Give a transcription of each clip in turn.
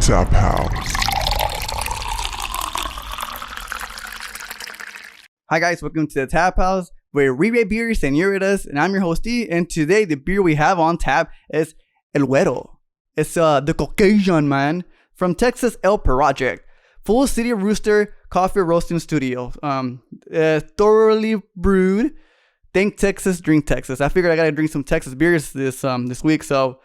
Tap House. Hi guys, welcome to the Tap House, where we rate beers and you rate us, and I'm your host E, and today the beer we have on tap is El Güero. It's the Caucasian, man, from Texas El Project. Full City Rooster Coffee Roasting Studio. Thoroughly brewed. Think Texas, drink Texas. I figured I gotta drink some Texas beers this week, so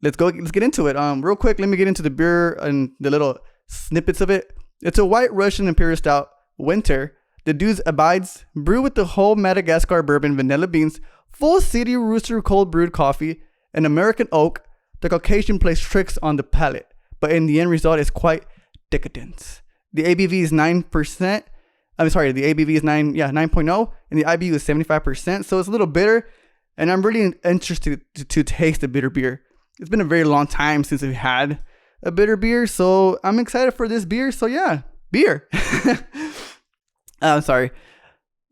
let's get into it. Real quick, let me get into the beer and the little snippets of it. It's a White Russian Imperial Stout Winter. The Dudes Abides, brewed with the whole Madagascar bourbon, vanilla beans, Full City Rooster cold brewed coffee, and American oak. The Caucasian plays tricks on the palate, but in the end result is quite decadent. The ABV is 9%. I'm sorry, the ABV is 9.0, and the IBU is 75%, so it's a little bitter, and I'm really interested to taste the bitter beer. It's been a very long time since we've had a bitter beer, so I'm excited for this beer. So yeah, beer. I'm sorry.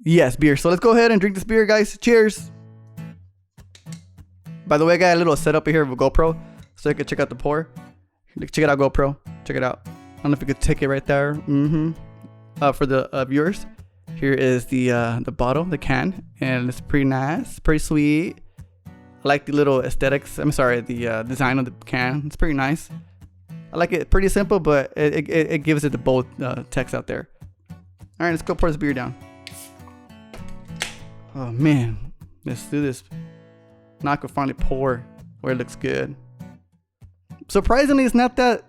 Yes, beer. So let's go ahead and drink this beer, guys. Cheers. By the way, I got a little setup here of a GoPro, so you can check out the pour. Check it out, GoPro. Check it out. I don't know if you could take it right there. For the viewers, here is the bottle, the can, and it's pretty nice, pretty sweet. I like the little aesthetics. I'm sorry, the design of the can. It's pretty nice. I like it. Pretty simple, but it gives it the bold text out there. All right, let's go pour this beer down. Oh man, let's do this. Now I can finally pour where it looks good. Surprisingly, it's not that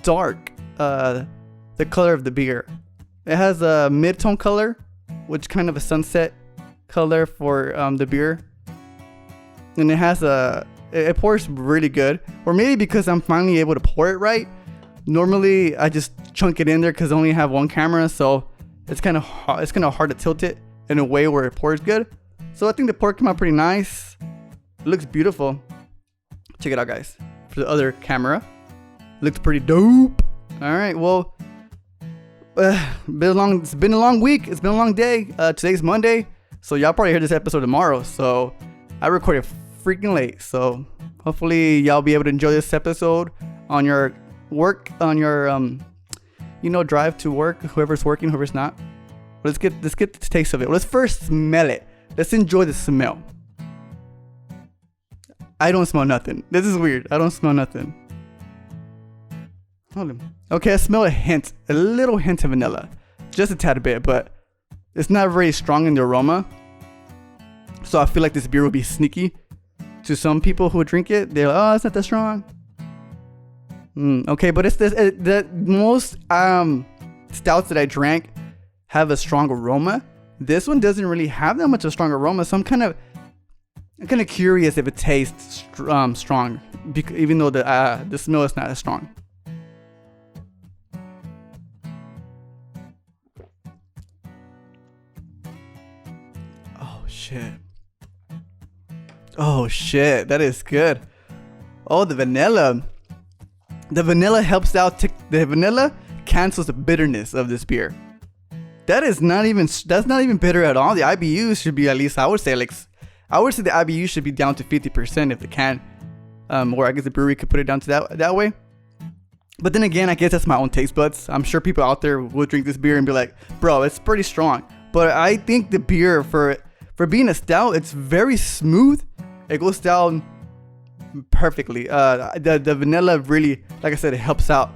dark. The color of the beer. It has a mid-tone color, which kind of a sunset color for the beer. And it has it pours really good. Or maybe because I'm finally able to pour it right. Normally, I just chunk it in there because I only have one camera, so it's kind of hard to tilt it in a way where it pours good. So I think the pour came out pretty nice. It looks beautiful. Check it out, guys. For the other camera, looks pretty dope. All right, well. It's been a long week. It's been a long day. Today's Monday, so y'all probably hear this episode tomorrow. So I recorded freaking late. So hopefully y'all be able to enjoy this episode on your work, on your drive to work. Whoever's working, whoever's not. Let's get the taste of it. Let's first smell it. Let's enjoy the smell. I don't smell nothing. This is weird. I don't smell nothing. Hold on. Okay, I smell a little hint of vanilla. Just a tad bit, but it's not very strong in the aroma. So I feel like this beer will be sneaky to some people who drink it. They're like, oh, it's not that strong. Okay, but it's the most stouts that I drank have a strong aroma. This one doesn't really have that much of a strong aroma, so I'm kind of curious if it tastes strong, even though the smell is not as strong. Oh shit, that is good. Oh, the vanilla helps out. The vanilla cancels the bitterness of this beer. That's not even bitter at all. The IBU should be, at least I would say the IBU should be down to 50% if it can. Or I guess the brewery could put it down to that way. But then again, I guess that's my own taste buds. I'm sure people out there will drink this beer and be like, bro, it's pretty strong. But I think the beer, for being a stout, it's very smooth. It goes down perfectly. The vanilla really, like I said, it helps out,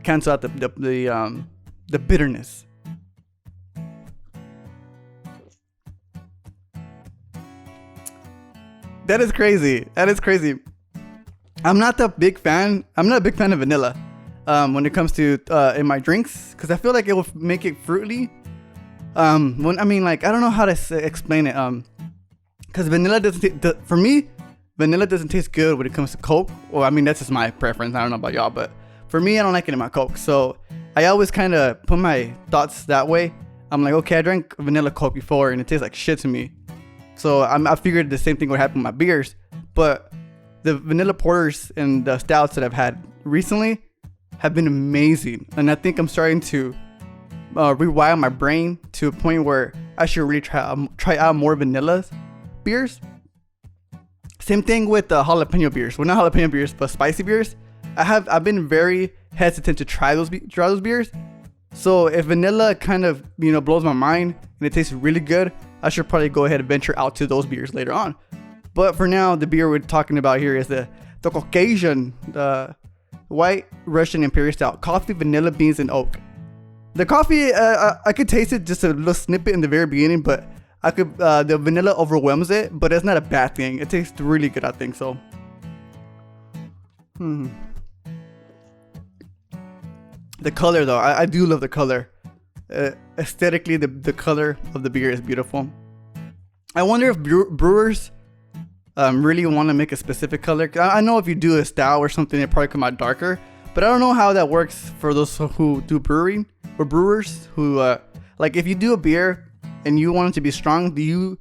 cancel out the bitterness. That is crazy. I'm not a big fan of vanilla when it comes to in my drinks, because I feel like it will make it fruity. I don't know how to explain it. Because vanilla vanilla doesn't taste good when it comes to Coke. Well, I mean, that's just my preference. I don't know about y'all, but for me, I don't like it in my Coke. So I always kind of put my thoughts that way. I'm like, okay, I drank vanilla Coke before and it tastes like shit to me. So I figured the same thing would happen with my beers. But the vanilla porters and the stouts that I've had recently have been amazing. And I think I'm starting to rewire my brain to a point where I should really try out more vanilla beers. Same thing with the jalapeno beers. Well, not jalapeno beers, but spicy beers. I've been very hesitant to try those beers. So if vanilla kind of blows my mind and it tastes really good, I should probably go ahead and venture out to those beers later on. But for now, the beer we're talking about here is the Caucasian, the White Russian Imperial Stout, coffee, vanilla beans, and oak. The coffee, I could taste it just a little snippet in the very beginning, but the vanilla overwhelms it, but it's not a bad thing. It tastes really good, I think so. The color though, I do love the color. Aesthetically, the color of the beer is beautiful. I wonder if brewers really want to make a specific color. I know if you do a stout or something, it probably come out darker, but I don't know how that works for those who do brewing or brewers who like if you do a beer and you want it to be strong, do you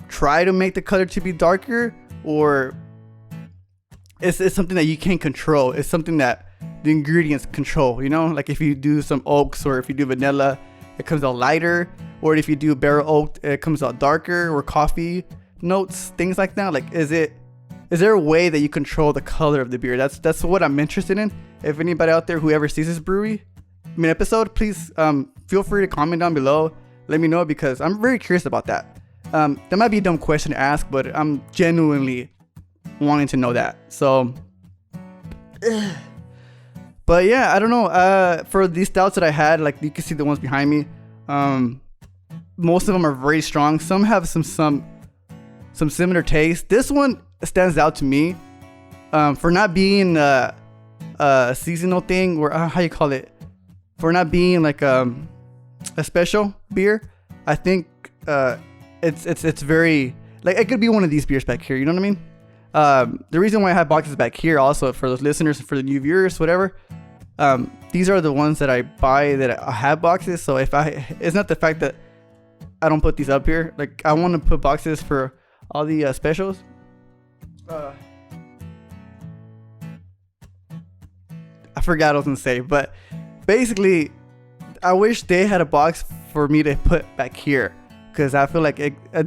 try to make the color to be darker, or it's something that you can't control? It's something that the ingredients control, like if you do some oaks or if you do vanilla, it comes out lighter, or if you do barrel oak, it comes out darker, or coffee notes, things like that. Like is there a way that you control the color of the beer? That's what I'm interested in. If anybody out there who ever sees this episode, please feel free to comment down below, let me know, because I'm very curious about that. That might be a dumb question to ask, but I'm genuinely wanting to know that. So but yeah, I don't know. For these stouts that I had, like you can see the ones behind me, most of them are very strong. Some have some similar taste. This one stands out to me for not being a seasonal thing, or how you call it, for not being like a special beer. I think it's very, like, it could be one of these beers back here, you know what I mean? The reason why I have boxes back here also, for those listeners, for the new viewers, whatever, these are the ones that I buy that I have boxes. So it's not the fact that I don't put these up here. Like, I want to put boxes for all the specials. I forgot what I was gonna say, but basically, I wish they had a box for me to put back here, because I feel like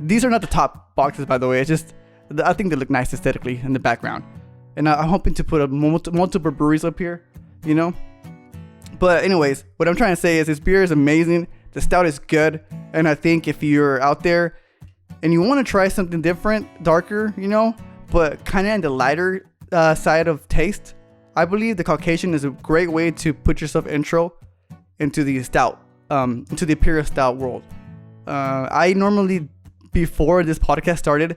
these are not the top boxes, by the way. It's just, I think they look nice aesthetically in the background, and I'm hoping to put multiple breweries up here, But anyways, what I'm trying to say is this beer is amazing. The stout is good, and I think if you're out there and you want to try something different, darker, but kind of in the lighter side of taste, I believe the Caucasian is a great way to put yourself into the stout, into the Imperial Stout world. I normally, before this podcast started,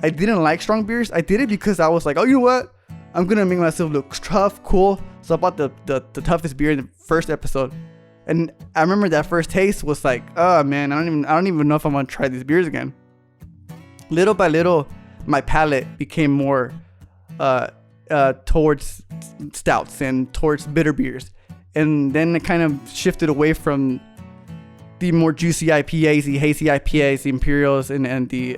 I didn't like strong beers. I did it because I was like, oh, you know what? I'm gonna make myself look tough, cool. So I bought the toughest beer in the first episode, and I remember that first taste was like, oh man, I don't even know if I'm gonna try these beers again. Little by little, my palate became more towards stouts and towards bitter beers, and then it kind of shifted away from the more juicy IPAs, the hazy IPAs, the Imperials, and the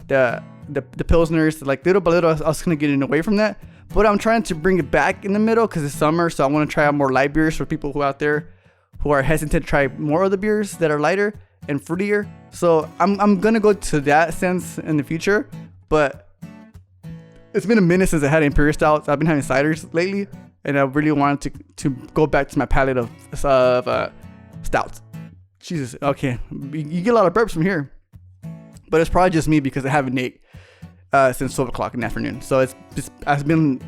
Pilsners. Like, little by little, I was kind of getting away from that. But I'm trying to bring it back in the middle because it's summer, so I want to try out more light beers for people who out there who are hesitant to try more of the beers that are lighter and fruitier. So I'm gonna go to that sense in the future. But it's been a minute since I had Imperial Stouts. I've been having ciders lately, and I really wanted to go back to my palate of stouts. Jesus, okay, you get a lot of burps from here, but it's probably just me because I haven't ate since 12 o'clock in the afternoon. So it's been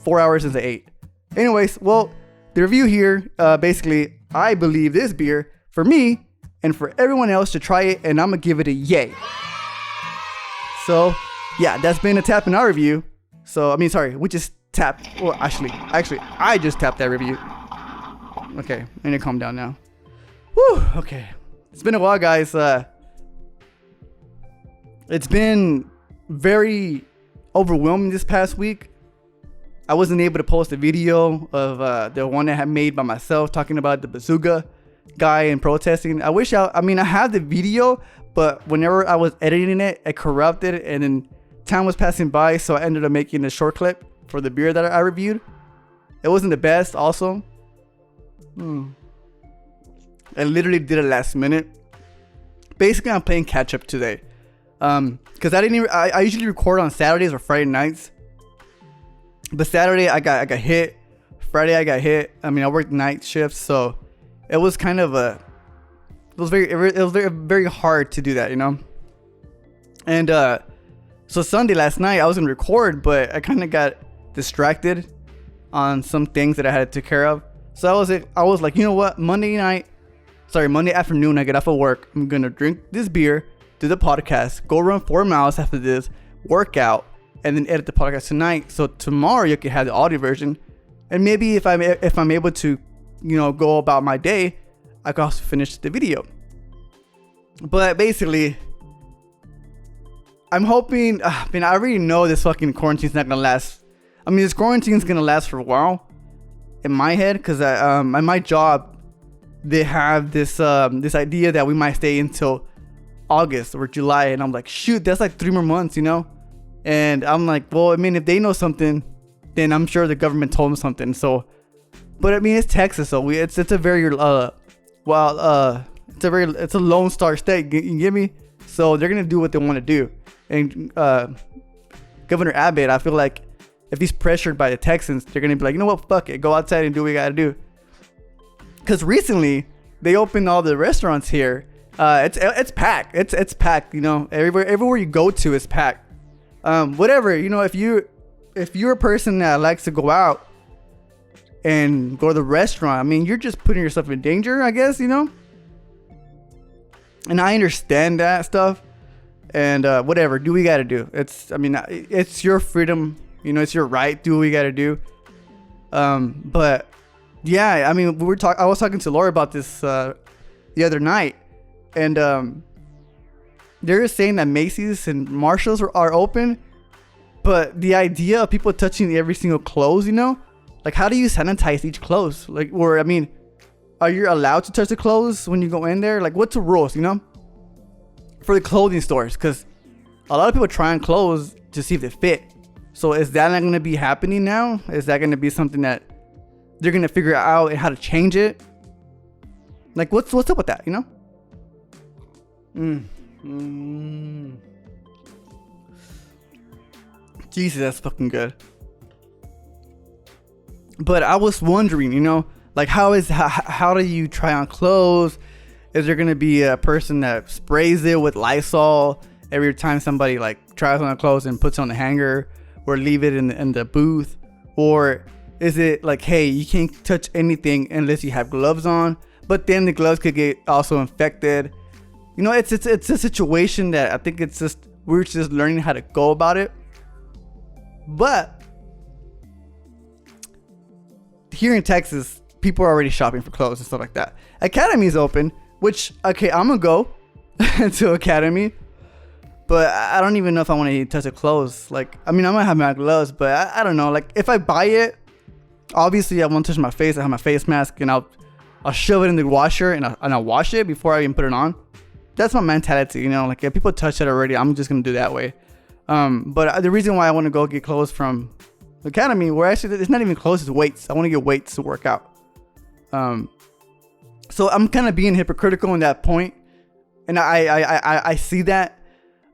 4 hours since I ate. Anyways, well, the review here, basically, I believe this beer, for me and for everyone else, to try it, and I'm gonna give it a yay. So yeah, that's been a tap in our review. So we just tapped. Well, actually, I just tapped that review. Okay, I need to calm down now. Whew, okay. It's been a while, guys. It's been very overwhelming this past week. I wasn't able to post a video of the one I had made by myself talking about the bazooka guy and protesting. I have the video, but whenever I was editing it, it corrupted, and then time was passing by, so I ended up making a short clip for the beer that I reviewed. It wasn't the best also. I literally did it last minute. Basically, I'm playing catch up today. Because I usually record on Saturdays or Friday nights. But Saturday I got hit Friday I got hit. I mean, I worked night shifts, so it was kind of it was very hard to do that, you know. And so Sunday last night I was gonna record, but I kind of got distracted on some things that I had to take care of. So I was like, you know what? Monday afternoon, I get off of work. I'm gonna drink this beer, do the podcast, go run 4 miles after this, work out, and then edit the podcast tonight. So tomorrow you can have the audio version, and maybe if I'm able to, you know, go about my day, I can also finish the video. But basically, I'm hoping. I mean, I already know this fucking quarantine's not gonna last. I mean, this quarantine's gonna last for a while in my head, because at my job, they have this idea that we might stay until August or July, and I'm like, shoot, that's like 3 more months, you know. And I'm like, well, I mean, if they know something, then I'm sure the government told them something. So, but I mean, it's Texas, so it's a very it's a Lone Star state. You get me? So they're gonna do what they want to do. And Governor Abbott, I feel like if he's pressured by the Texans, they're gonna be like, you know what, fuck it, go outside and do what you gotta do. Because recently they opened all the restaurants here. It's packed. It's packed. You know, everywhere you go to is packed. Whatever, you know, if you're a person that likes to go out and go to the restaurant, I mean, you're just putting yourself in danger, I guess, you know. And I understand that stuff. And whatever, do what you gotta do. It's your freedom, you know, it's your right. Do what you gotta do. But yeah, I mean, I was talking to Laura about this the other night, and they're saying that Macy's and Marshalls are open, but the idea of people touching every single clothes, you know, like, how do you sanitize each clothes? Like, or I mean, are you allowed to touch the clothes when you go in there? Like, what's the rules, you know, for the clothing stores? Because a lot of people try on clothes to see if they fit. So is that not going to be happening now? Is that going to be something that they're going to figure out and how to change it? Like, what's up with that, you know? Jesus, that's fucking good. But I was wondering, you know, like, how do you try on clothes? Is there gonna be a person that sprays it with Lysol every time somebody like tries on clothes and puts it on the hanger, or leave it in the booth? Or is it like, hey, you can't touch anything unless you have gloves on, but then the gloves could get also infected? You know, it's a situation that I think we're just learning how to go about it. But here in Texas, people are already shopping for clothes and stuff like that. Academy's open, which, okay, I'm gonna go to Academy, but I don't even know if I want to touch the clothes. Like, I mean, I'm gonna have my gloves, but I don't know. Like, if I buy it, obviously I won't touch my face. I have my face mask, and I'll shove it in the washer, and I'll wash it before I even put it on. That's my mentality, you know. Like, if people touch it already, I'm just gonna do that way. But the reason why I want to go get clothes from Academy, where actually it's not even clothes, it's weights. I want to get weights to work out. So I'm kind of being hypocritical in that point, and I see that,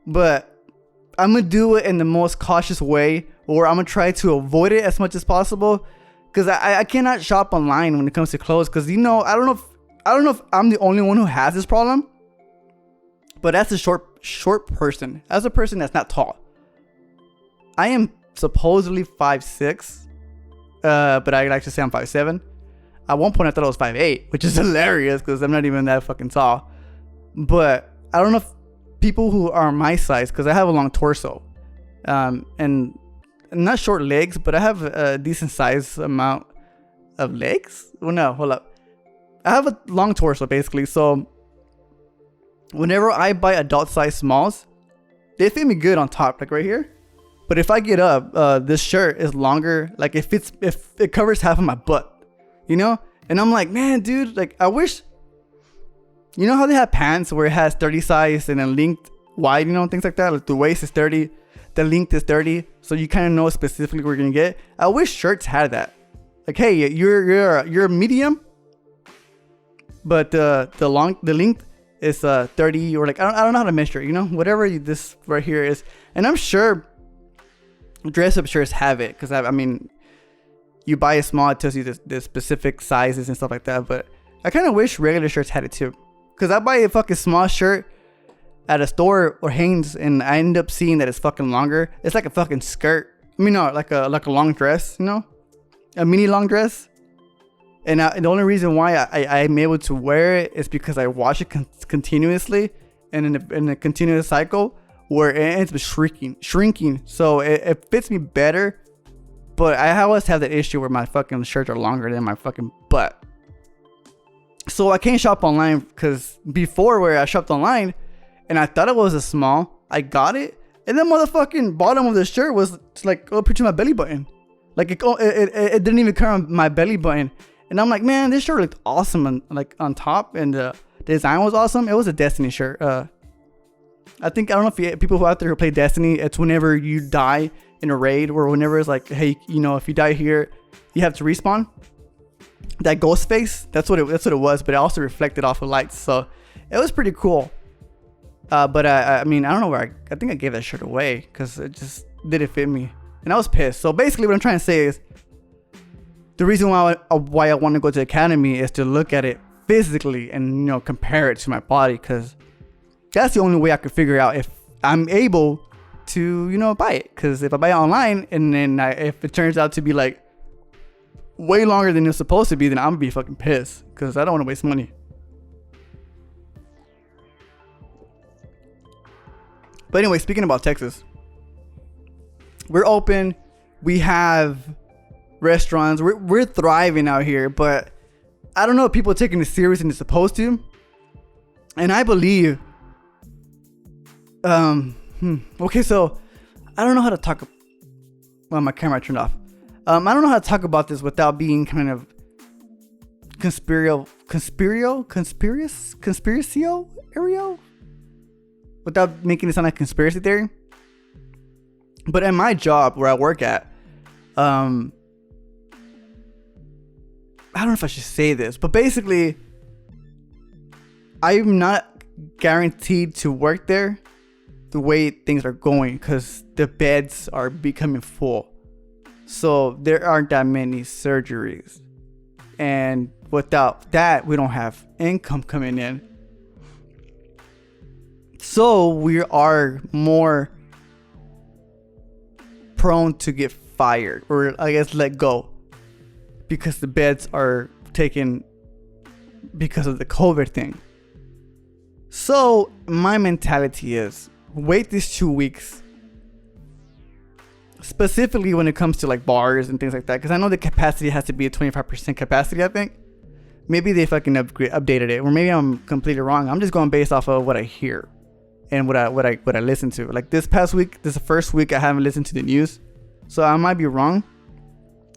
but I'm gonna do it in the most cautious way, or I'm gonna try to avoid it as much as possible, because I cannot shop online when it comes to clothes. Because, you know, I don't know if I'm the only one who has this problem, but as a short person, as a person that's not tall, I am supposedly 5'6", but I like to say I'm 5'7". At one point I thought I was 5'8", which is hilarious because I'm not even that fucking tall. But I don't know if people who are my size, because I have a long torso, and not short legs, but I have a decent size amount of legs. Well, no, hold up. I have a long torso basically, so whenever I buy adult size smalls, they fit me good on top, like right here. But if I get up, this shirt is longer. Like, if it covers half of my butt, you know? And I'm like, man, dude, like, I wish, you know how they have pants where it has 30 size and then linked wide, you know, things like that. Like, the waist is 30, the length is 30, so you kind of know specifically what you're gonna get. I wish shirts had that. Like, hey, you're a medium, but the length is 30, or like, I don't know how to measure it, you know, whatever this right here is. And I'm sure dress up shirts have it, because I mean, you buy a small, it tells you the specific sizes and stuff like that. But I kind of wish regular shirts had it too. Because I buy a fucking small shirt at a store or Hanes, and I end up seeing that it's fucking longer. It's like a fucking skirt. I mean, no, like a long dress, you know? A mini long dress. And the only reason why I'm able to wear it is because I wash it continuously and in a continuous cycle where it ends up shrinking. So it fits me better. But I always have that issue where my fucking shirts are longer than my fucking butt. So I can't shop online because before where I shopped online and I thought it was a small, I got it. And the motherfucking bottom of the shirt was like up to my belly button. Like it didn't even cover my belly button. And I'm like, man, this shirt looked awesome on top, and the design was awesome. It was a Destiny shirt. I don't know if people who out there who play Destiny, it's whenever you die in a raid, or whenever it's like, hey, you know, if you die here, you have to respawn. That ghost face, that's what it was, but it also reflected off of lights, so it was pretty cool. But I mean, I don't know where I think I gave that shirt away because it just didn't fit me, and I was pissed. So basically, what I'm trying to say is, the reason why I want to go to the academy is to look at it physically and, you know, compare it to my body, because that's the only way I could figure out if I'm able to, you know, buy it. Because if I buy it online and then if it turns out to be like way longer than it's supposed to be, then I'm gonna be fucking pissed because I don't want to waste money. But anyway, speaking about Texas, we're open. We have restaurants. We're thriving out here, but I don't know if people are taking it serious and they're supposed to. And I believe okay, so I don't know how to talk. Well, my camera turned off. I don't know how to talk about this without being kind of conspiracy without making it sound like conspiracy theory. But in my job where I work at, I don't know if I should say this, but basically, I'm not guaranteed to work there the way things are going because the beds are becoming full. So there aren't that many surgeries. And without that, we don't have income coming in. So we are more prone to get fired, or I guess let go, because the beds are taken because of the COVID thing. So my mentality is wait these 2 weeks, specifically when it comes to like bars and things like that, because I know the capacity has to be a 25% capacity. I think maybe they fucking updated it, or maybe I'm completely wrong. I'm just going based off of what I hear and what I listen to. Like this past week, this is the first week I haven't listened to the news, so I might be wrong.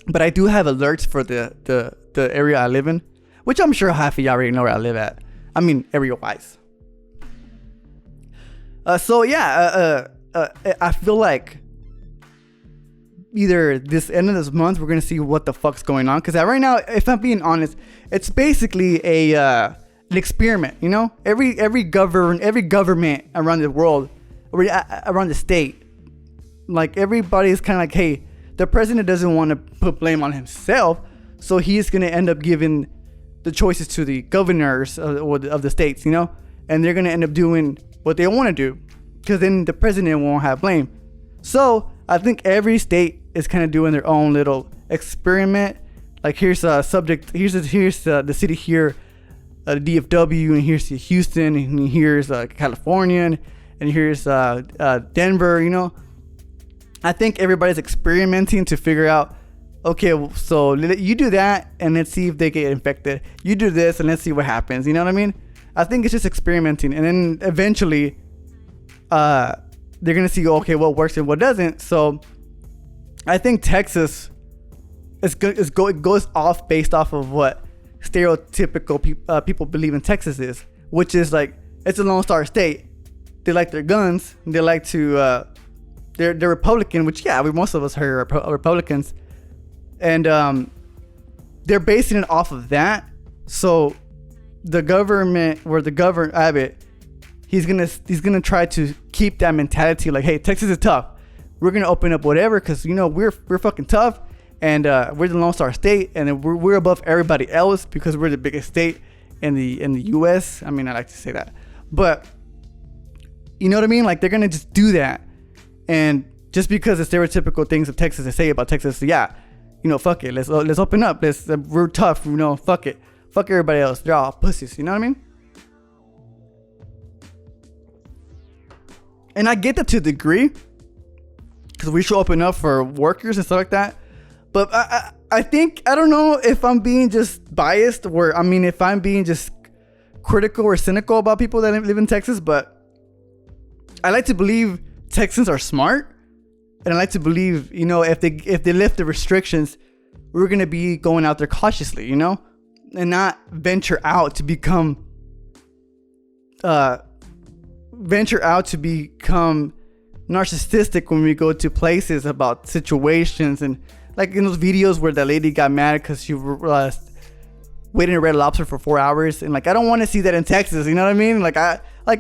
But I do have alerts for the area I live in, which I'm sure half of y'all already know where I live at. I mean, area-wise. So yeah, I feel like either this end of this month we're gonna see what the fuck's going on. Because right now, if I'm being honest, it's basically an experiment. You know, every government around the world, or around the state, like everybody's kind of like, hey, the president doesn't want to put blame on himself, so he's going to end up giving the choices to the governors of the states, you know, and they're going to end up doing what they want to do, because then the president won't have blame. So I think every state is kind of doing their own little experiment. Like here's a subject, here's the city here, the DFW, and here's Houston, and here's California, and here's Denver, you know. I think everybody's experimenting to figure out, okay, so you do that and let's see if they get infected. You do this and let's see what happens. You know what I mean? I think it's just experimenting, and then eventually they're going to see, okay, what works and what doesn't. So I think Texas goes off based off of what stereotypical people believe in Texas is, which is like, it's a Lone Star state. They like their guns. They like to... They're Republican, which, yeah, most of us are Republicans. And they're basing it off of that. So the government, or the governor, Abbott, he's gonna try to keep that mentality like, hey, Texas is tough. We're gonna open up whatever because, you know, we're fucking tough. and we're the Lone Star State, and then we're above everybody else because we're the biggest state in the U.S. I mean, I like to say that, but you know what I mean? Like, they're gonna just do that, and just because the stereotypical things of Texas they say about Texas, yeah, you know, fuck it, let's open up, we're tough, you know, fuck it, fuck everybody else, they're all pussies, you know what I mean? And I get that to a degree, because we should open up for workers and stuff like that. But I think, I don't know if I'm being just biased, or I mean, if I'm being just critical or cynical about people that live in Texas, but I like to believe Texans are smart, and I like to believe, you know, if they lift the restrictions, we're gonna be going out there cautiously, you know, and not venture out to become narcissistic when we go to places about situations, and like in those videos where the lady got mad because she waited in Red Lobster for 4 hours, and like, I don't want to see that in Texas, you know what I mean? Like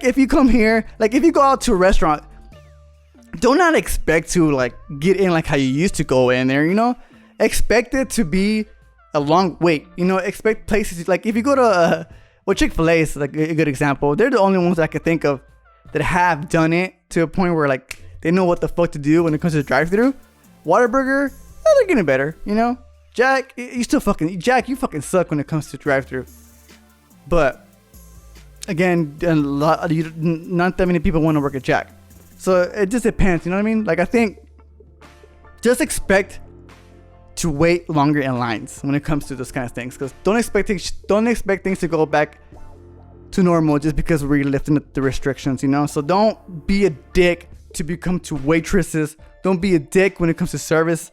if you come here, like if you go out to a restaurant, do not expect to like get in like how you used to go in there, you know? Expect it to be a long wait, you know? Expect places like, if you go to Chick-fil-A is like a good example. They're the only ones I could think of that have done it to a point where like they know what the fuck to do when it comes to the drive-thru. Whataburger, they're getting better, you know? Jack, you fucking suck when it comes to drive-thru. But again, not that many people want to work at Jack. So it just depends, you know what I mean? Like, I think just expect to wait longer in lines when it comes to those kind of things, because don't expect things to go back to normal just because we're lifting the restrictions, you know? So don't be a dick to become to waitresses. Don't be a dick when it comes to service.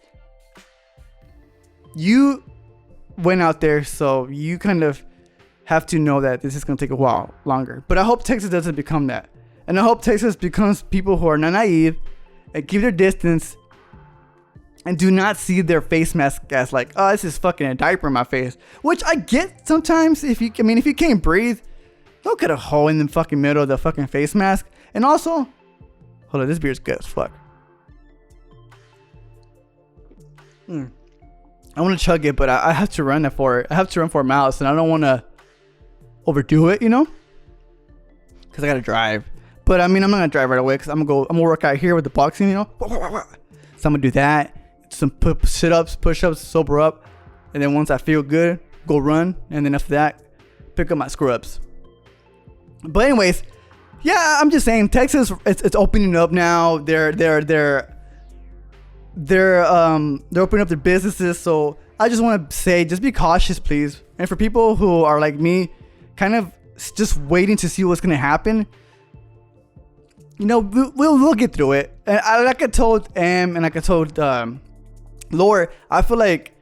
You went out there, so you kind of have to know that this is going to take a while longer. But I hope Texas doesn't become that. And I hope Texas becomes people who are not naive and keep their distance and do not see their face mask as like, oh, this is fucking a diaper in my face. Which I get sometimes. If you can't breathe, don't cut a hole in the fucking middle of the fucking face mask. And also, hold on, this beer's good as fuck. I want to chug it, but I have to run for it. I have to run 4 miles, and I don't want to overdo it, you know? Because I got to drive. But I mean, I'm not going to drive right away because I'm going to work out here with the boxing, you know? So I'm going to do that. Some sit-ups, push-ups, sober up. And then once I feel good, go run. And then after that, pick up my scrubs. But anyways, yeah, I'm just saying, Texas, it's opening up now. They're opening up their businesses. So I just want to say, just be cautious, please. And for people who are like me, kind of just waiting to see what's going to happen, you know, we'll get through it. And like I told and like I told Laura, I feel like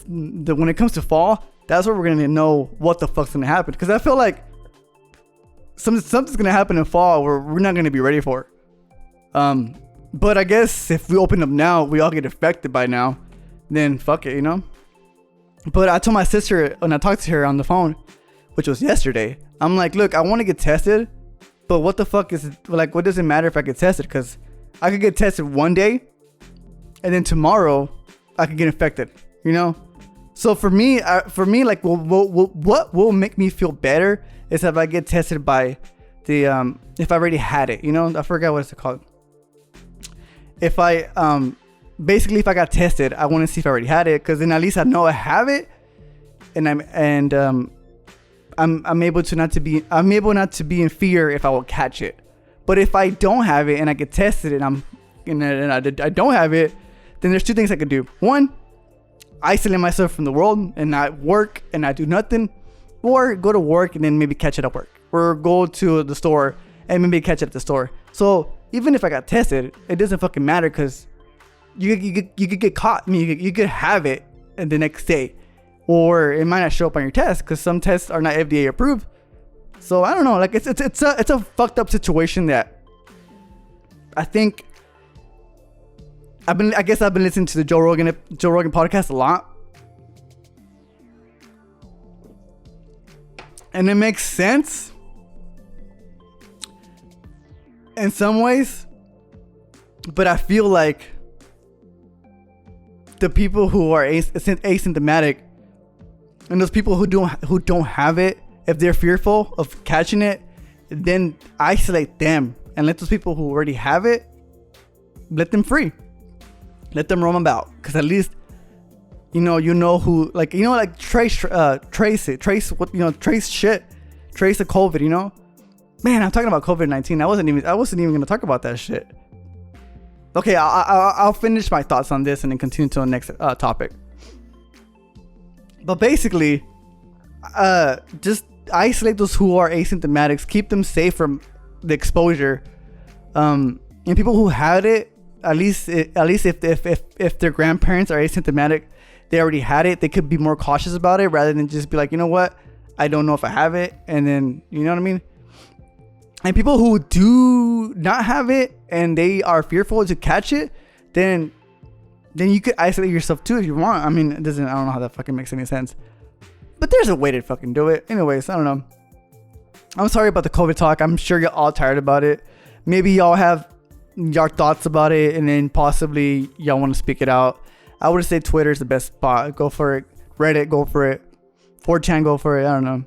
when it comes to fall, that's where we're going to know what the fuck's going to happen. Because I feel like something's going to happen in fall where we're not going to be ready for it. But I guess if we open up now, we all get affected by now, then fuck it, you know? But I told my sister when I talked to her on the phone, which was yesterday, I'm like, look, I want to get tested, but what the fuck is it? Like, what does it matter if I get tested? Because I could get tested one day, and then tomorrow I could get infected, you know? So for me, like, what will make me feel better is if I get tested by the, if I already had it, you know? I forgot what it's called. If I, basically if I got tested, I want to see if I already had it, because then at least I know I have it, and I'm able not to be in fear if I will catch it. But if I don't have it and I get tested and I don't have it, then there's 2 things I could do. One, isolate myself from the world and not work and not do nothing, or go to work and then maybe catch it at work, or go to the store and maybe catch it at the store. So even if I got tested, it doesn't fucking matter, because you could get caught. I mean, you could have it and the next day, or it might not show up on your test, because some tests are not FDA approved. So I don't know. Like, it's a fucked up situation that I think I've been listening to the Joe Rogan podcast a lot, and it makes sense in some ways, but I feel like the people who are asymptomatic, and those people who don't have it, if they're fearful of catching it, then isolate them and let those people who already have it, let them free, let them roam about, because at least you know who, like, trace shit, trace the COVID. Man, I'm talking about COVID-19. I wasn't even gonna talk about that shit. Okay, I'll finish my thoughts on this and then continue to the next topic. But basically, just isolate those who are asymptomatics, keep them safe from the exposure. And people who had it, at least if their grandparents are asymptomatic, they already had it, they could be more cautious about it rather than just be like, you know what, I don't know if I have it, and then, you know what I mean. And people who do not have it and they are fearful to catch it, then you could isolate yourself too if you want. I mean, I don't know how that fucking makes any sense, but there's a way to fucking do it. Anyways, I don't know. I'm sorry about the COVID talk. I'm sure you're all tired about it. Maybe y'all have your thoughts about it, and then possibly y'all want to speak it out. I would say Twitter is the best spot. Go for it. Reddit, go for it. 4chan, go for it. I don't know.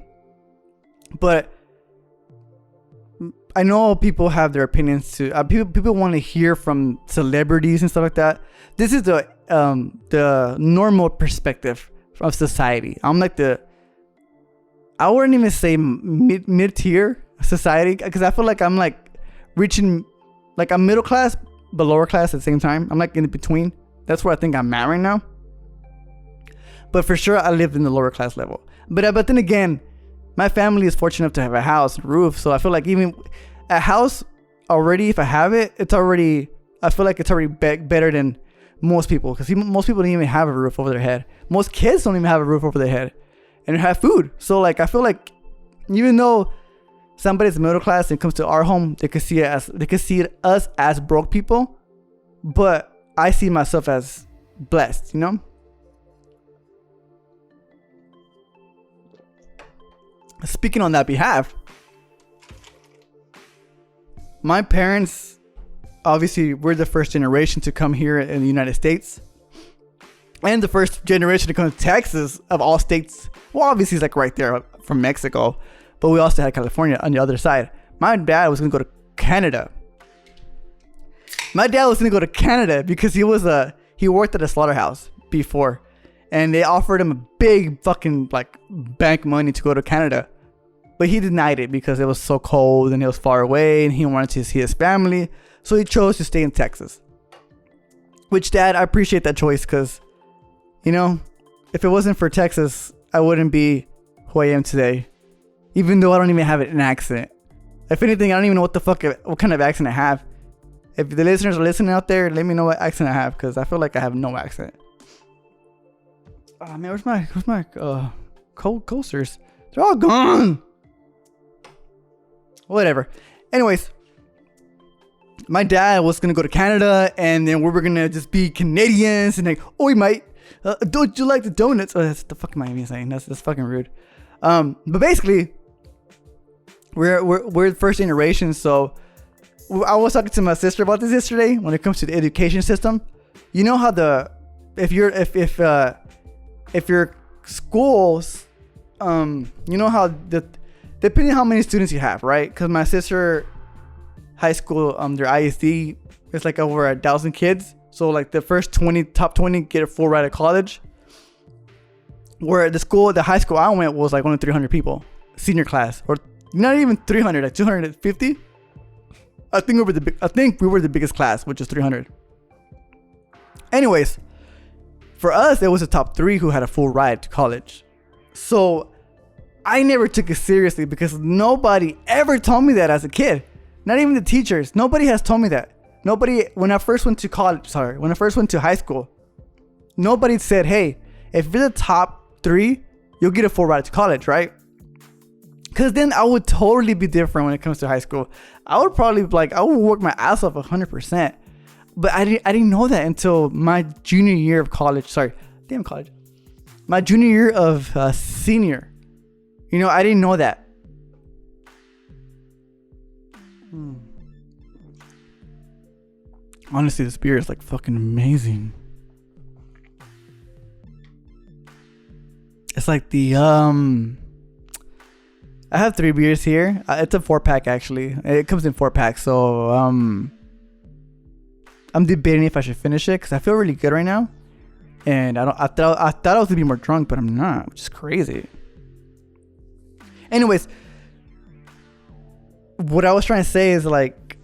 But I know people have their opinions too. People want to hear from celebrities and stuff like that. This is the normal perspective of society. I'm like I wouldn't even say mid-tier society, because I feel like I'm like reaching, like I'm middle class but lower class at the same time. I'm like in between. That's where I think I'm at right now. But for sure, I lived in the lower class level. But then again, my family is fortunate enough to have a house and roof. So I feel like even a house already, if I have it, I feel like it's already better than most people. Because most people don't even have a roof over their head. Most kids don't even have a roof over their head and have food. So like, I feel like even though somebody's middle class and comes to our home, they could see us as broke people. But I see myself as blessed, Speaking on that behalf, my parents, obviously, we're the first generation to come here in the United States, and the first generation to come to Texas of all states. Well, obviously, it's like right there from Mexico, but we also had California on the other side. My dad was going to go to Canada. Because he worked at a slaughterhouse before, and they offered him a big fucking like bank money to go to Canada, but he denied it because it was so cold and it was far away and he wanted to see his family, so he chose to stay in Texas. Which, Dad, I appreciate that choice, because if it wasn't for Texas, I wouldn't be who I am today, even though I don't even have an accent. If anything, I don't even know what kind of accent I have. If the listeners are listening out there, let me know what accent I have, because I feel like I have no accent. Oh man, where's my coasters? They're all gone. Whatever. Anyways, my dad was gonna go to Canada, and then we were gonna just be Canadians and like, oh, mate, don't you like the donuts? Oh, that's the fuck am I even saying? That's fucking rude. But basically, we're the first generation, so. I was talking to my sister about this yesterday. When it comes to the education system, you know how if your schools, you know how depending on how many students you have, right? Because my sister high school, their ISD is like over 1,000 kids. So like the first top 20 get a full ride to college. Where the high school I went was like only 300 people, senior class, or not even 300, like 250. I think we were the biggest class, which is 300. Anyways, for us, it was the top 3 who had a full ride to college. So I never took it seriously because nobody ever told me that as a kid. Not even the teachers. Nobody has told me that. When I first went to high school, nobody said, hey, if you're the top 3, you'll get a full ride to college, right? Because then I would totally be different when it comes to high school. I would probably I would work my ass off 100%. But I didn't know that until my junior year of college. My junior year of senior. I didn't know that. Honestly, this beer is like fucking amazing. It's like the I have 3 beers here. It's a 4-pack actually. It comes in 4-packs. So I'm debating if I should finish it because I feel really good right now. And I thought I was gonna be more drunk, but I'm not, which is crazy. Anyways, what I was trying to say is like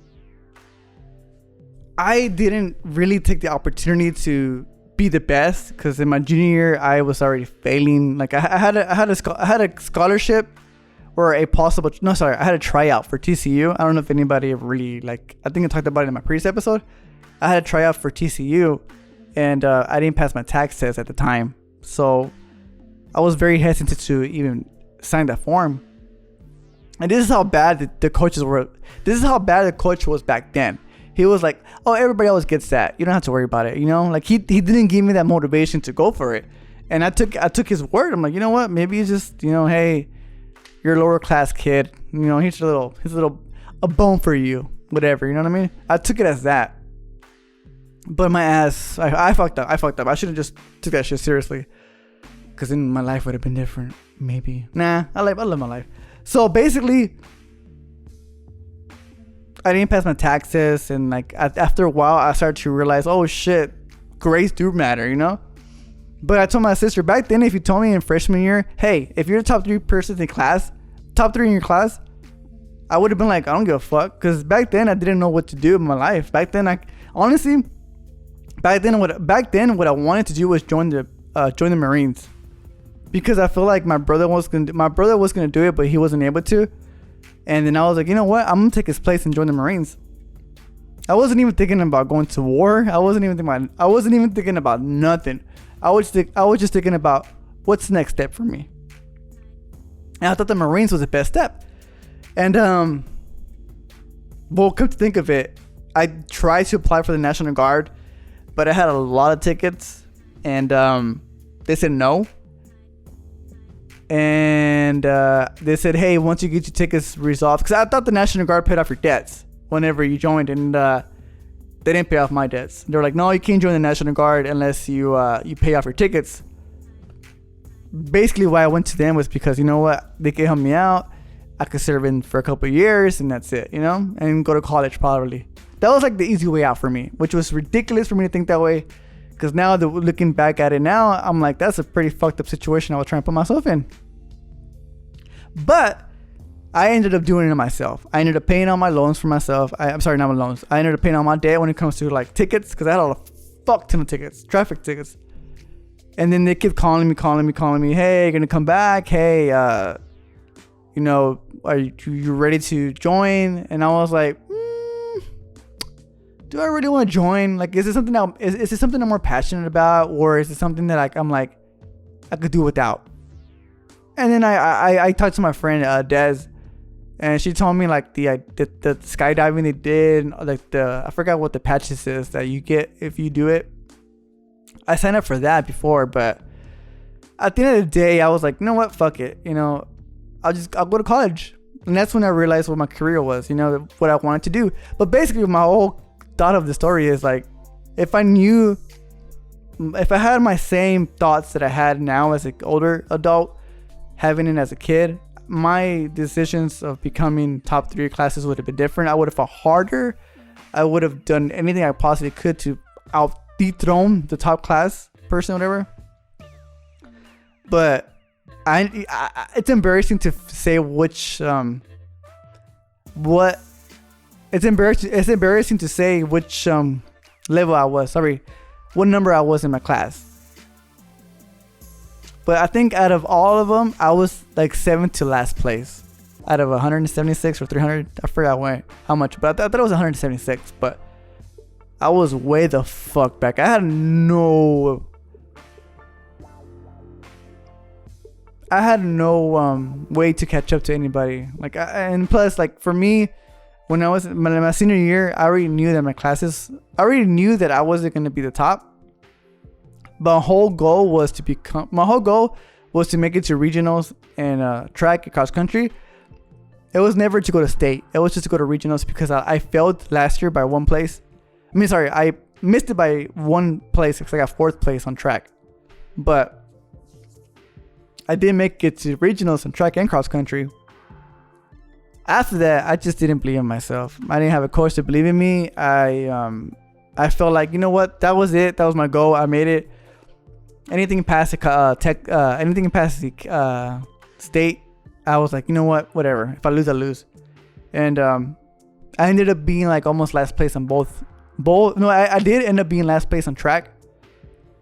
I didn't really take the opportunity to be the best because in my junior year I was already failing. Like I had a scholarship or a possible I had a tryout for TCU. I don't know if anybody ever really like. I think I talked about it in my previous episode. I had a tryout for TCU, and I didn't pass my tax test at the time, so I was very hesitant to even sign that form. And this is how bad the coaches were. This is how bad the coach was back then. He was like, "Oh, everybody always gets that. You don't have to worry about it." You know, like he didn't give me that motivation to go for it. And I took his word. I'm like, you know what? Maybe it's just, you know, hey, you're a lower class kid. You know, here's a little a bone for you, whatever. You know what I mean? I took it as that. But my ass, I fucked up. I should have just took that shit seriously, because then my life would have been different. Maybe. Nah, I love my life. So basically, I didn't pass my taxes, and like after a while, I started to realize, oh shit, grades do matter, you know. But I told my sister back then, if you told me in freshman year, hey, if you're the top 3 person in class, top 3 in your class, I would have been like, I don't give a fuck, because back then I didn't know what to do in my life. Back then, what I wanted to do was join the Marines, because I feel like my brother was gonna do it, but he wasn't able to. And then I was like, you know what? I'm gonna take his place and join the Marines. I wasn't even thinking about going to war. I wasn't even thinking about nothing. I was just thinking about what's the next step for me. And I thought the Marines was the best step. And well, come to think of it, I tried to apply for the National Guard, but I had a lot of tickets, and they said no. And they said, hey, once you get your tickets resolved, because I thought the National Guard paid off your debts whenever you joined, and they didn't pay off my debts. They were like, no, you can't join the National Guard unless you pay off your tickets. Basically, why I went to them was because, you know what, they could help me out. I could serve in for a couple of years, and that's it, you know, and go to college probably. That was like the easy way out for me, which was ridiculous for me to think that way. Because now, looking back at it now, I'm like, that's a pretty fucked up situation I was trying to put myself in. But I ended up doing it myself. I ended up paying all my loans for myself. I'm sorry, not my loans. I ended up paying all my debt when it comes to like tickets, because I had a fuck ton of tickets, traffic tickets. And then they kept calling me. Hey, you're gonna come back? Hey, you know, are you ready to join? And I was like, do I really want to join? Like, is it something I'm more passionate about, or is it something that I'm like I could do without? And then I talked to my friend Des, and she told me like the skydiving they did, like I forgot what the patches is that you get if you do it. I signed up for that before, but at the end of the day, I was like, you know what, fuck it, you know, I'll go to college. And that's when I realized what my career was, you know, what I wanted to do. But basically, my whole thought of the story is like, if I had my same thoughts that I had now as an older adult, having it as a kid, my decisions of becoming top 3 classes would have been different. I would have fought harder. I would have done anything I possibly could to dethrone the top class person, whatever. But it's embarrassing to say which it's embarrassing to say which level I was. Sorry, what number I was in my class. But I think out of all of them, I was like 7th to last place. Out of 176 or 300, I forgot how much, but I thought it was 176. But I was way the fuck back. I had no way to catch up to anybody. Like, and plus, like for me, when I was in my senior year, I already knew that I wasn't going to be the top. But my whole goal was to make it to regionals and track across country. It was never to go to state. It was just to go to regionals, because I failed last year by one place. I missed it by one place because I got 4th place on track. But I did make it to regionals and track and cross country. After that, I just didn't believe in myself. I didn't have a coach to believe in me. I felt like, you know what, that was it. That was my goal. I made it. Anything past the anything past the state, I was like, you know what, whatever. If I lose, I lose. And I ended up being like almost last place on both. No, I did end up being last place on track.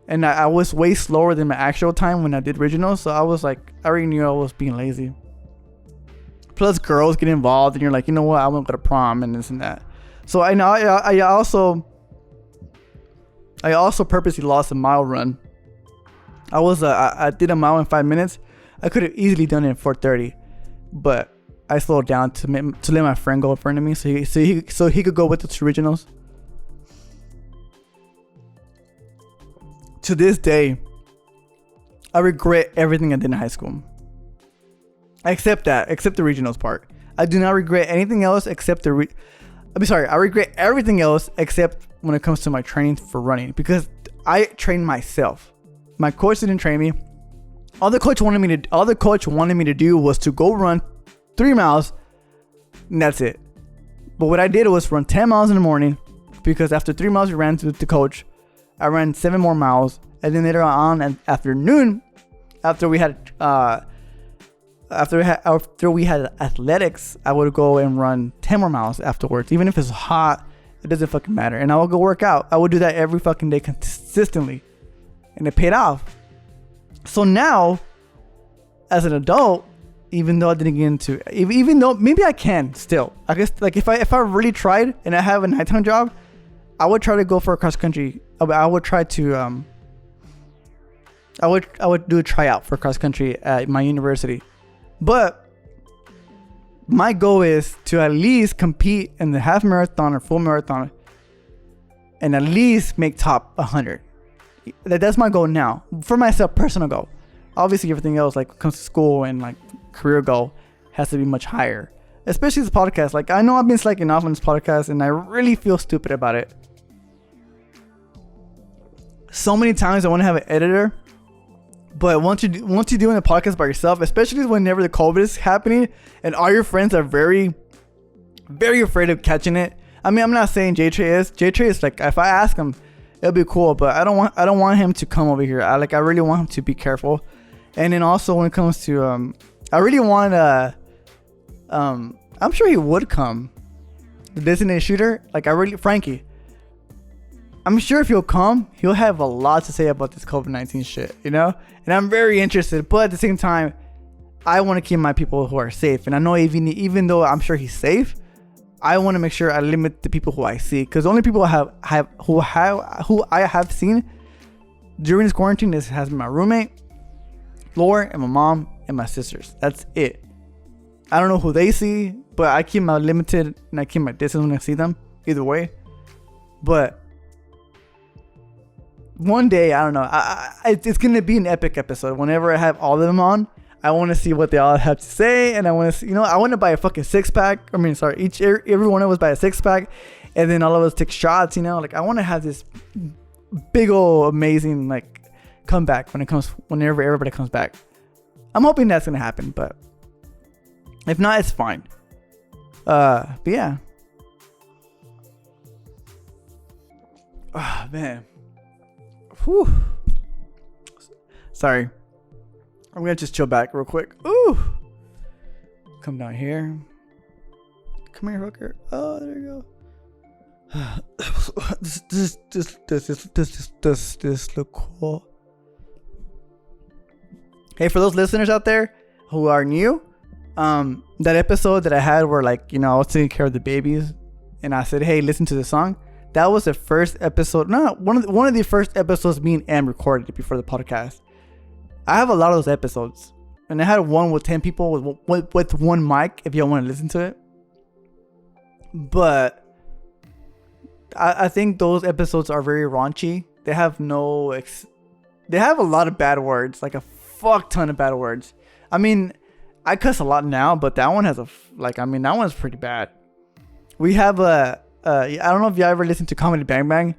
And I was way slower than my actual time when I did regionals. So I was like, I already knew I was being lazy. Plus girls get involved and you're like, you know what, I won't go to prom and this and that. So I know I also purposely lost a mile run. I did a mile in 5 minutes. I could have easily done it in 4:30, but I slowed down to let my friend go in front of me so he could go with the originals. To this day, I regret everything I did in high school. Except the regionals part. I do not regret anything else except I regret everything else except when it comes to my training for running, because I trained myself. My coach didn't train me. All the coach wanted me to do was to go run 3 miles, and that's it. But what I did was run 10 miles in the morning, because after 3 miles we ran to the coach. I ran 7 more miles, and then later on in the afternoon, after we had athletics, I would go and run 10 more miles afterwards. Even if it's hot, it doesn't fucking matter. And I would go work out. I would do that every fucking day consistently, and it paid off. So now, as an adult, even though I didn't get into, even though maybe I can still, I guess, like if I really tried and I have a nighttime job, I would try to go for a cross country. I would try to I would do a tryout for cross country at my university. But my goal is to at least compete in the half marathon or full marathon and at least make top 100. That's my goal now. For myself, personal goal. Obviously everything else, like comes to school and like career goal, has to be much higher. Especially this podcast. Like, I know I've been slacking off on this podcast and I really feel stupid about it. So many times I want to have an editor, but once you're doing a podcast by yourself, especially whenever the COVID is happening and all your friends are very, very afraid of catching it. I mean, I'm not saying J-Trey is like, if I ask him, it'll be cool, but I don't want him to come over here. I really want him to be careful. And then also when it comes to I really want I'm sure he would come, the designated shooter. Like, Frankie, I'm sure if he'll come, he'll have a lot to say about this COVID-19 shit, you know? And I'm very interested, but at the same time, I want to keep my people who are safe. And I know even though I'm sure he's safe, I want to make sure I limit the people who I see. Because the only people who I have seen during this quarantine has been my roommate, Laura, and my mom, and my sisters. That's it. I don't know who they see, but I keep my limited and I keep my distance when I see them. Either way. But one day, I don't know. It's going to be an epic episode. Whenever I have all of them on, I want to see what they all have to say. And I want to see, I want to buy a fucking 6-pack. I mean, sorry, every one of us buy a 6-pack. And then all of us take shots, Like, I want to have this big old amazing, like, comeback whenever everybody comes back. I'm hoping that's going to happen. But if not, it's fine. But yeah. Oh, man. Whew. Sorry. I'm gonna just chill back real quick. Ooh. Come down here. Come here, hooker. Oh, there you go. This look cool. Hey, for those listeners out there who are new, that episode that I had where, like, I was taking care of the babies, and I said, hey, listen to the song. That was the first episode. No, one of the first episodes me and Am recorded before the podcast. I have a lot of those episodes, and I had one with 10 people with one mic. If y'all want to listen to it, but I think those episodes are very raunchy. They have they have a lot of bad words, like a fuck ton of bad words. I mean, I cuss a lot now, but that one has that one's pretty bad. We have I don't know if you ever listened to Comedy Bang Bang,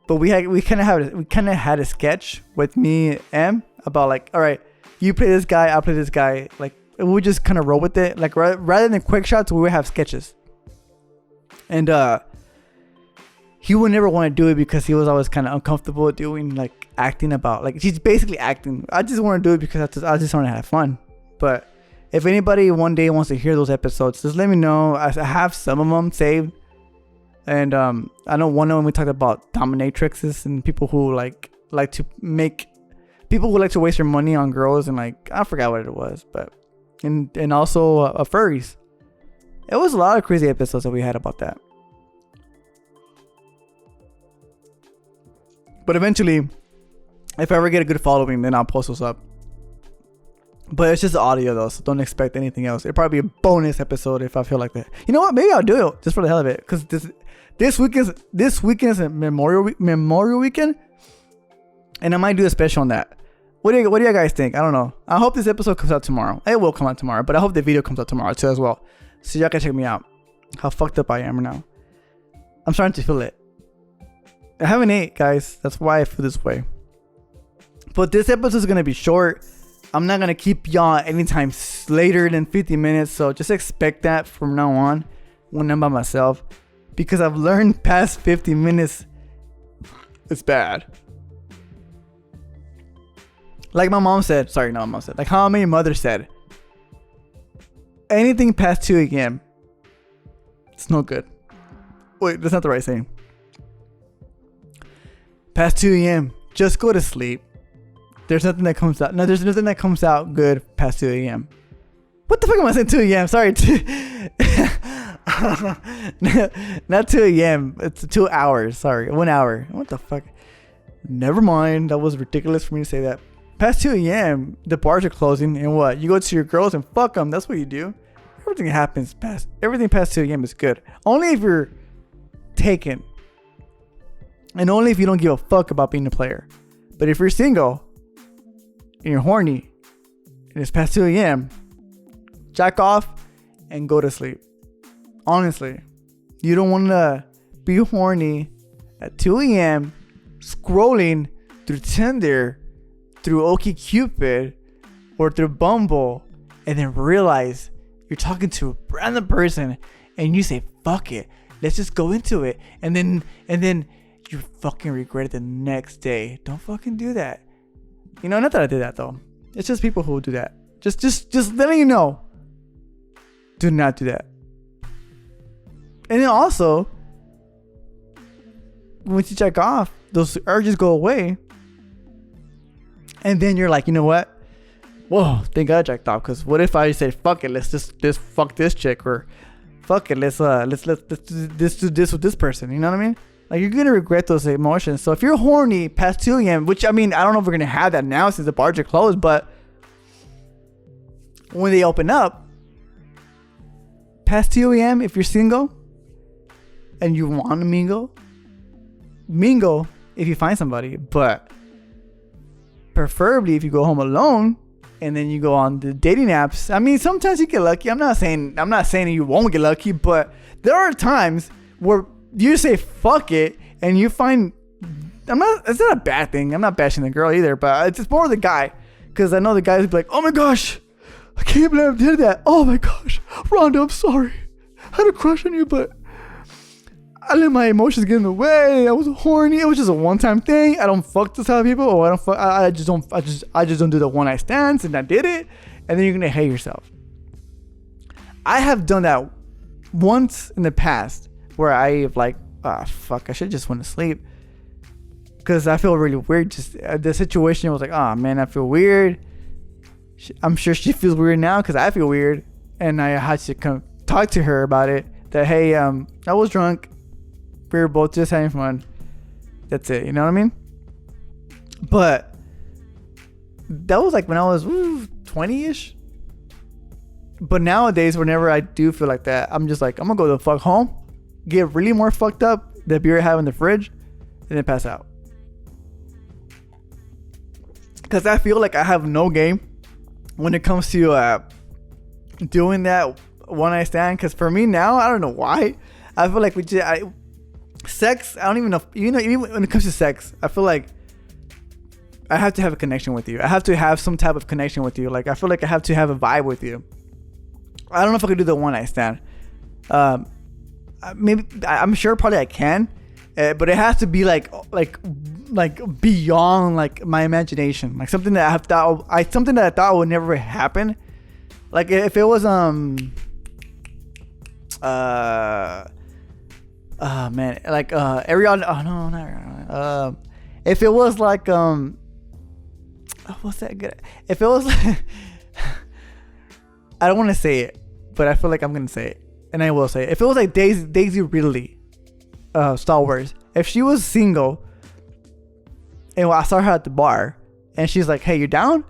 but we kind of had a sketch with me and Em about, like, all right, you play this guy, I play this guy. Like, we would just kind of roll with it. Like, rather than quick shots, we would have sketches. And he would never want to do it because he was always kind of uncomfortable doing, like, acting about. Like, he's basically acting. I just want to do it because I just want to have fun. But if anybody one day wants to hear those episodes, just let me know. I have some of them saved. And I know one of them we talked about dominatrixes and people who like to make people who like to waste their money on girls, and like I forgot what it was, but and also furries. It was a lot of crazy episodes that we had about that. But eventually, if I ever get a good following, then I'll post those up. But it's just audio though, so don't expect anything else. It'll probably be a bonus episode if I feel like that. You know what? Maybe I'll do it just for the hell of it, because this weekend is a Memorial Weekend, and I might do a special on that. What do you guys think? I don't know. I hope this episode comes out tomorrow. It will come out tomorrow, but I hope the video comes out tomorrow too as well, so y'all can check me out. How fucked up I am right now. I'm starting to feel it. I haven't ate, guys. That's why I feel this way. But this episode is gonna be short. I'm not gonna keep y'all anytime later than 50 minutes, so just expect that from now on when I'm by myself, because I've learned past 50 minutes it's bad. Like my mom said, like how my mother said, anything past 2 a.m. it's no good. Wait, that's not the right saying. Past 2 a.m. just go to sleep. There's nothing that comes out. No, there's nothing that comes out good past 2 a.m. What the fuck am I saying 2 a.m.? Sorry. Not 2 a.m. It's 2 hours. Sorry. 1 hour. What the fuck? Never mind. That was ridiculous for me to say that. Past 2 a.m. the bars are closing, and what? You go to your girls and fuck them. That's what you do. Everything past 2 a.m. is good. Only if you're taken. And only if you don't give a fuck about being a player. But if you're single and you're horny and it's past 2 a.m., jack off and go to sleep. Honestly, you don't want to be horny at 2 a.m. scrolling through Tinder, through OkCupid, or through Bumble, and then realize you're talking to a random person and you say, fuck it, let's just go into it. And then you fucking regret it the next day. Don't fucking do that. You know, not that I did that though. It's just people who do that. Just letting you know. Do not do that. And then also, once you check off, those urges go away. And then you're like, you know what? Whoa, thank God I jacked off. Because what if I say, fuck it, let's just fuck this chick, or fuck it, let's do this with this person. You know what I mean? Like, you're gonna regret those emotions. So if you're horny past 2 a.m., which I mean, I don't know if we're gonna have that now since the bars are closed, but when they open up past 2 a.m., if you're single and you want to mingle if you find somebody, but preferably if you go home alone and then you go on the dating apps. I mean, sometimes you get lucky. I'm not saying you won't get lucky, but there are times where you say fuck it and you find, it's not a bad thing. I'm not bashing the girl either, but it's more the guy, because I know the guys be like, oh my gosh, I can't believe I did that. Oh my gosh, Rhonda, I'm sorry. I had a crush on you, but I let my emotions get in the way. I was horny. It was just a one-time thing. I don't fuck this type of people, or I just don't do the one-night stands, and I did it, and then you're gonna hate yourself. I have done that once in the past, where I have like, fuck, I should just went to sleep, because I feel really weird. Just the situation was like, oh man, I feel weird. I'm sure she feels weird now because I feel weird, and I had to come talk to her about it. That hey, I was drunk. We were both just having fun. That's it. You know what I mean? But that was like when I was 20-ish. But nowadays, whenever I do feel like that, I'm just like, I'm gonna go the fuck home, get really more fucked up, the beer I have in the fridge, and then pass out. Because I feel like I have no game when it comes to doing that one night stand. Because for me now, I don't know why, I feel like sex, I don't even know, even when it comes to sex, I feel like I have to have a connection with you. I have to have some type of connection with you. Like, I feel like I have to have a vibe with you. I don't know if I could do the one night stand. Maybe I'm sure probably I can, but it has to be like beyond like my imagination. Like something that something that I thought would never happen. Like if it was man, like Ariana. Oh no, not Ariana. If it was like what's that good? If it was, I don't want to say it, but I feel like I'm gonna say it, and I will say it. If it was like Daisy Ridley, Star Wars. If she was single, and I saw her at the bar, and she's like, "Hey, you down?"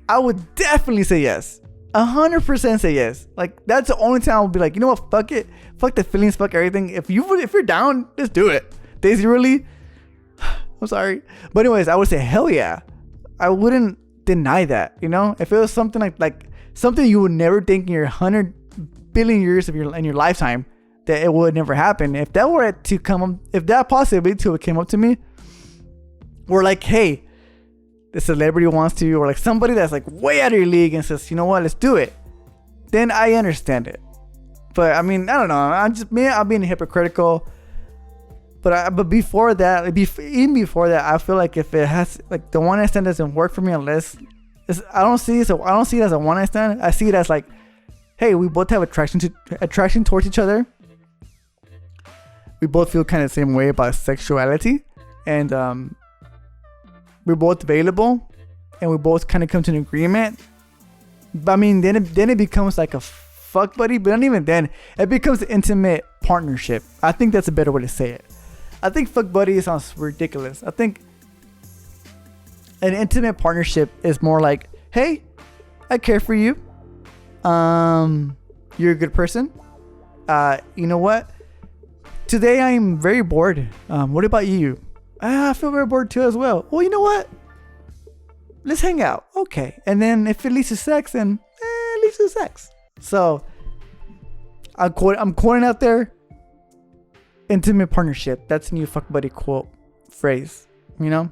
I would definitely say yes. 100% say yes. Like that's the only time I would be like, you know what? Fuck it. Fuck the feelings. Fuck everything. If you're down, just do it. Daisy Ridley. I'm sorry, but anyways, I would say hell yeah. I wouldn't deny that. You know, if it was something like something you would never think in your 100 billion years of in your lifetime that it would never happen. If that were to come, if that possibility came up to me, or like, hey, the celebrity wants to, or like somebody that's like way out of your league and says, you know what, let's do it, then I understand it. But I mean, I don't know. I'm being hypocritical. But before that, even before that, I feel like if it has like the one night stand doesn't work for me unless I don't see it as a one night stand. I see it as like, hey, we both have attraction towards each other. We both feel kind of the same way about sexuality, and we're both available, and we both kind of come to an agreement. But I mean, then it becomes like a fuck buddy, but not even then. It becomes an intimate partnership. I think that's a better way to say it. I think fuck buddy sounds ridiculous. I think an intimate partnership is more like, hey, I care for you. You're a good person. You know what? Today I'm very bored. What about you? I feel very bored too as well. Well, you know what? Let's hang out. Okay. And then if it leads to sex, then it leads to sex. So I'm quoting out there. Intimate partnership. That's a new fuck buddy quote phrase. You know?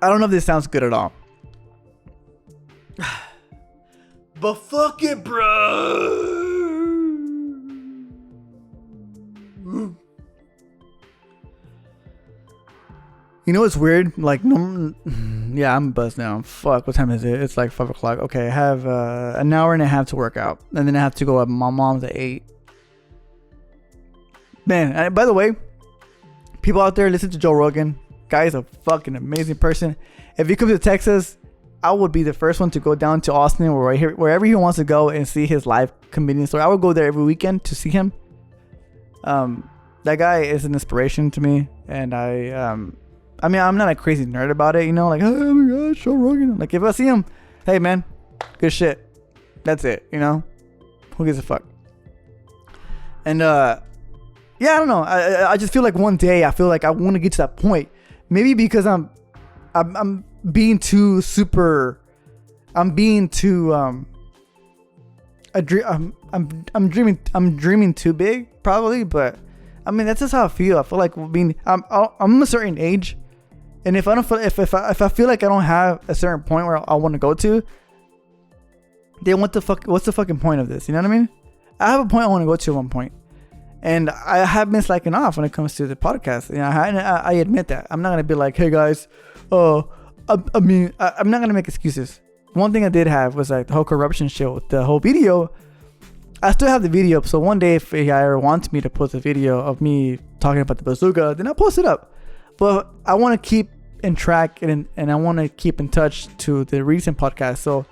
I don't know if this sounds good at all. But fuck it, bro. You know what's weird? Like, yeah, I'm buzzed now. Fuck, what time is it? It's like 5 o'clock. Okay, I have an hour and a half to work out. And then I have to go at my mom's at 8. Man, by the way, people out there, listen to Joe Rogan. Guy's a fucking amazing person. If he comes to Texas, I would be the first one to go down to Austin or wherever he wants to go and see his live comedian story. I would go there every weekend to see him. That guy is an inspiration to me. And I mean, I'm not a crazy nerd about it, you know, like, oh my God, Joe Rogan. Like, if I see him, hey, man, good shit. That's it, you know? Who gives a fuck? And, yeah, I don't know. I just feel like one day I feel like I want to get to that point. Maybe because I'm being too super. I'm being too, I'm dreaming too big, probably, but I mean, that's just how I feel. I feel like I'm a certain age. And if I don't feel, if I feel like I don't have a certain point where I want to go to, then what's the fucking point of this? You know what I mean? I have a point I want to go to at one point, and I have been slacking off when it comes to the podcast. You know, I admit that. I'm not gonna be like, hey guys, I'm not gonna make excuses. One thing I did have was like the whole corruption show, the whole video. I still have the video, so one day if he ever wants me to post a video of me talking about the bazooka, then I'll post it up. But I want to keep in track and I want to keep in touch to the recent podcast. So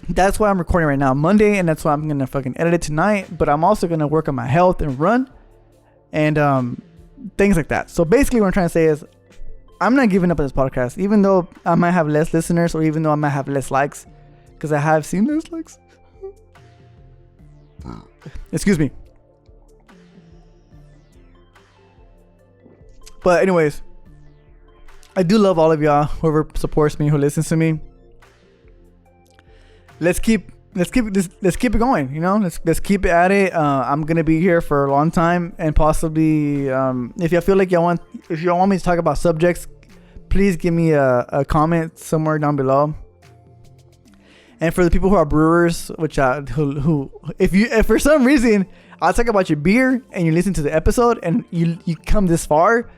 that's why I'm recording right now, Monday, and that's why I'm gonna fucking edit it tonight. But I'm also gonna work on my health and run and things like that. So basically, what I'm trying to say is, I'm not giving up on this podcast, even though I might have less listeners or even though I might have less likes, because I have seen less likes. Excuse me. But anyways, I do love all of y'all, whoever supports me, who listens to me. Let's keep let's keep it going. You know, let's keep it at it. I'm gonna be here for a long time, and possibly, if you feel like if you want me to talk about subjects, please give me a comment somewhere down below. And for the people who are brewers, which who if for some reason I'll talk about your beer and you listen to the episode and you come this far,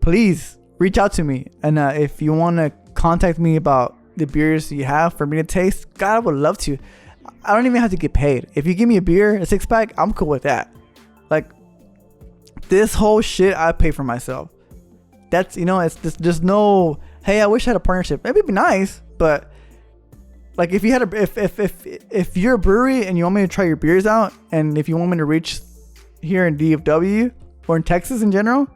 please reach out to me. And if you want to contact me about the beers you have for me to taste, God, I would love to. I don't even have to get paid. If you give me a beer, a 6-pack, I'm cool with that. Like, this whole shit I pay for myself. That's, it's there's no, hey, I wish I had a partnership. Maybe it'd be nice, but like if you had if you're a brewery and you want me to try your beers out, and if you want me to reach here in DFW or in Texas in general,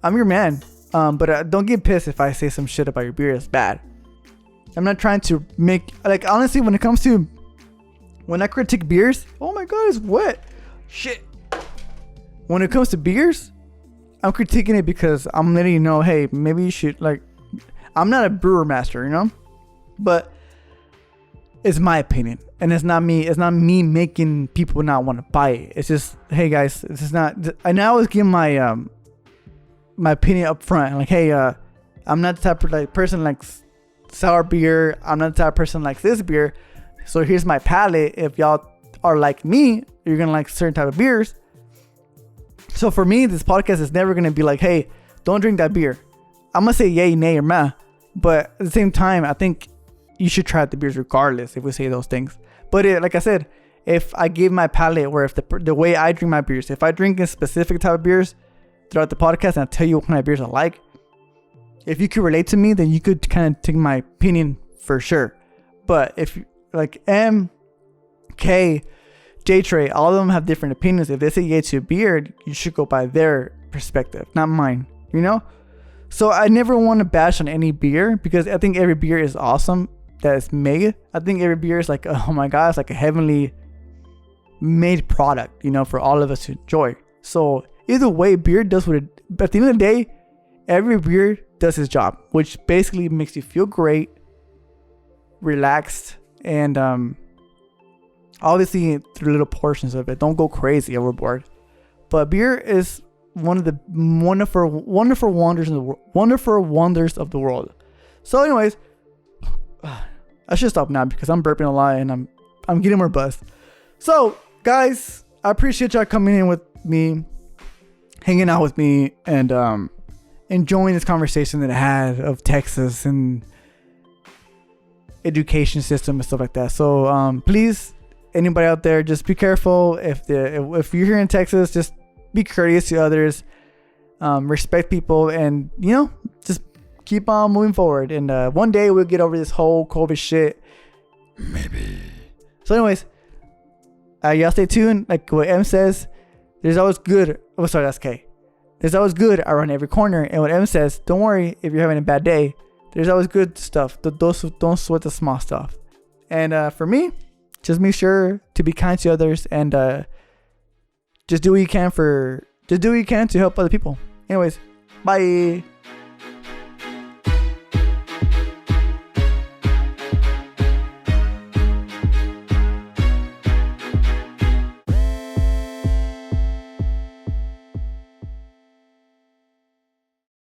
I'm your man. But don't get pissed if I say some shit about your beer. It's bad. I'm not trying to make, like, honestly, when I critique beers, oh my god, it's wet. Shit. When it comes to beers, I'm critiquing it because I'm letting you know, hey, maybe you should, like, I'm not a brewer master, but it's my opinion, and it's not me making people not want to buy it. It's just, hey guys, this is not, and I always give my my opinion up front, like, hey, I'm not the type of person likes sour beer. I'm not the type of person likes this beer. So here's my palate. If y'all are like me, you're gonna like certain type of beers. So for me, this podcast is never gonna be like, hey, don't drink that beer. I'm gonna say yay, nay, or meh. But at the same time, I think you should try the beers regardless if we say those things. But like I said, if I give my palate, or if the way I drink my beers, if I drink a specific type of beers throughout the podcast and I tell you what kind of beers I like, if you could relate to me, then you could kind of take my opinion for sure. But if like M, K, J Trey, all of them have different opinions. If they say yay to a beer, you should go by their perspective, not mine, So I never want to bash on any beer because I think every beer is awesome that is made. I think every beer is like, oh my god, it's like a heavenly made product, for all of us to enjoy. So either way, beer does what it, but at the end of the day, every beer does its job, which basically makes you feel great, relaxed, and obviously through little portions of it. Don't go crazy overboard. But beer is one of the wonderful wonders of the world. So anyways, I should stop now because I'm burping a lot and I'm getting more buzzed. So guys, I appreciate y'all coming in with me, hanging out with me, and enjoying this conversation that I had of Texas and education system and stuff like that. So please, anybody out there, just be careful. If you're here in Texas, just be courteous to others, respect people, and just keep on moving forward. And one day we'll get over this whole COVID shit, maybe. So anyways, y'all stay tuned. Like what M says, there's always good. Oh, sorry, that's K. There's always good around every corner. And what M says, don't worry if you're having a bad day. There's always good stuff. Don't sweat the small stuff. And for me, just make sure to be kind to others, and just do what you can to help other people. Anyways, bye.